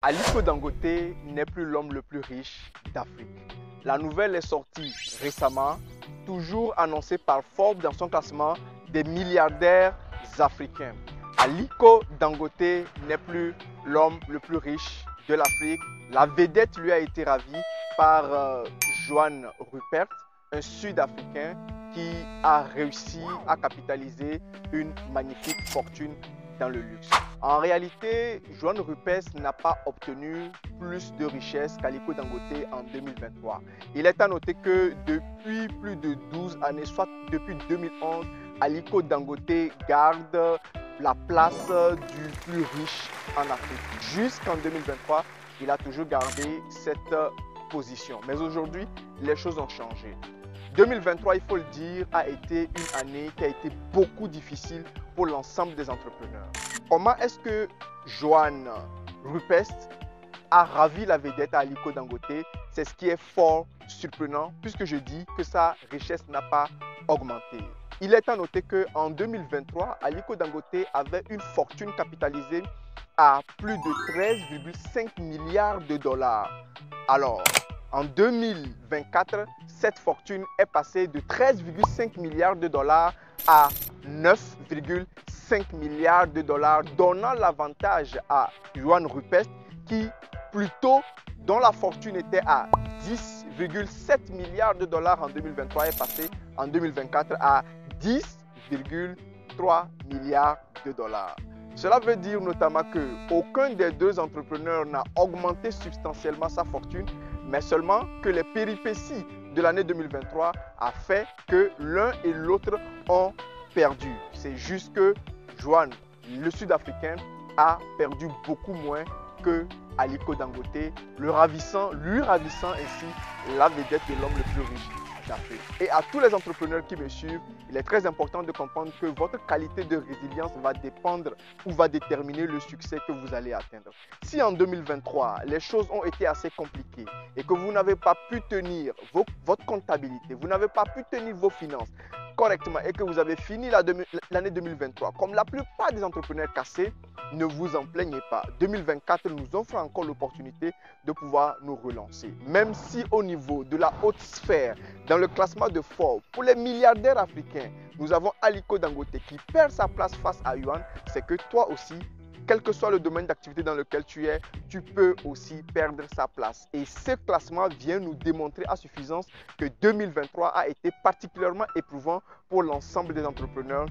Aliko Dangote n'est plus l'homme le plus riche d'Afrique. La nouvelle est sortie récemment, toujours annoncée par Forbes dans son classement des milliardaires africains. Aliko Dangote n'est plus l'homme le plus riche de l'Afrique. La vedette lui a été ravie par Johan Rupert, un Sud-Africain qui a réussi à capitaliser une magnifique fortune dans le luxe. En réalité, Johan Rupert n'a pas obtenu plus de richesse qu'Aliko Dangote en 2023. Il est à noter que depuis plus de 12 années, soit depuis 2011, Aliko Dangote garde la place du plus riche en Afrique. Jusqu'en 2023, il a toujours gardé cette position. Mais aujourd'hui, les choses ont changé. 2023, il faut le dire, a été une année qui a été beaucoup difficile pour l'ensemble des entrepreneurs. Comment est-ce que Johan Rupert a ravi la vedette à Aliko Dangote? C'est ce qui est fort surprenant puisque je dis que sa richesse n'a pas augmenté. Il est à noter qu'en 2023, Aliko Dangote avait une fortune capitalisée à plus de 13,5 milliards de dollars. Alors, en 2024, cette fortune est passée de 13,5 milliards de dollars à 9,5 milliards de dollars, donnant l'avantage à Johan Rupert qui, plutôt, dont la fortune était à 10,7 milliards de dollars en 2023, est passée en 2024 à 10,3 milliards de dollars. Cela veut dire notamment qu'aucun des deux entrepreneurs n'a augmenté substantiellement sa fortune, mais seulement que les péripéties de l'année 2023 a fait que l'un et l'autre ont perdu. C'est juste que Johan, le Sud-Africain, a perdu beaucoup moins que Aliko Dangote, lui ravissant ainsi la vedette de l'homme le plus riche d'Afrique. Et à tous les entrepreneurs qui me suivent, il est très important de comprendre que votre qualité de résilience va dépendre ou va déterminer le succès que vous allez atteindre. Si en 2023, les choses ont été assez compliquées et que vous n'avez pas pu tenir votre comptabilité, vous n'avez pas pu tenir vos finances correctement et que vous avez fini l'année 2023, comme la plupart des entrepreneurs cassés, ne vous en plaignez pas. 2024 nous offre encore l'opportunité de pouvoir nous relancer. Même si au niveau de la haute sphère, dans le classement de Forbes, pour les milliardaires africains, nous avons Aliko Dangote qui perd sa place face à Johan, c'est que toi aussi, quel que soit le domaine d'activité dans lequel tu es, tu peux aussi perdre sa place. Et ce classement vient nous démontrer à suffisance que 2023 a été particulièrement éprouvant pour l'ensemble des entrepreneurs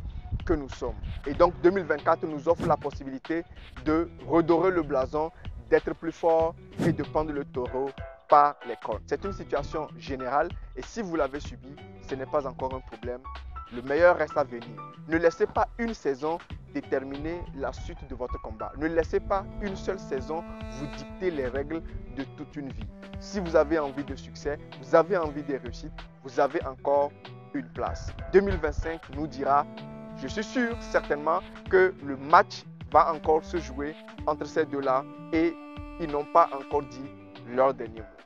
que nous sommes. Et donc 2024 nous offre la possibilité de redorer le blason, d'être plus fort et de prendre le taureau par les cornes. C'est une situation générale et si vous l'avez subi, ce n'est pas encore un problème. Le meilleur reste à venir. Ne laissez pas une saison déterminer la suite de votre combat. Ne laissez pas une seule saison vous dicter les règles de toute une vie. Si vous avez envie de succès, vous avez envie de réussite, vous avez encore une place. 2025 nous dira, je suis sûr certainement que le match va encore se jouer entre ces deux-là et ils n'ont pas encore dit leur dernier mot.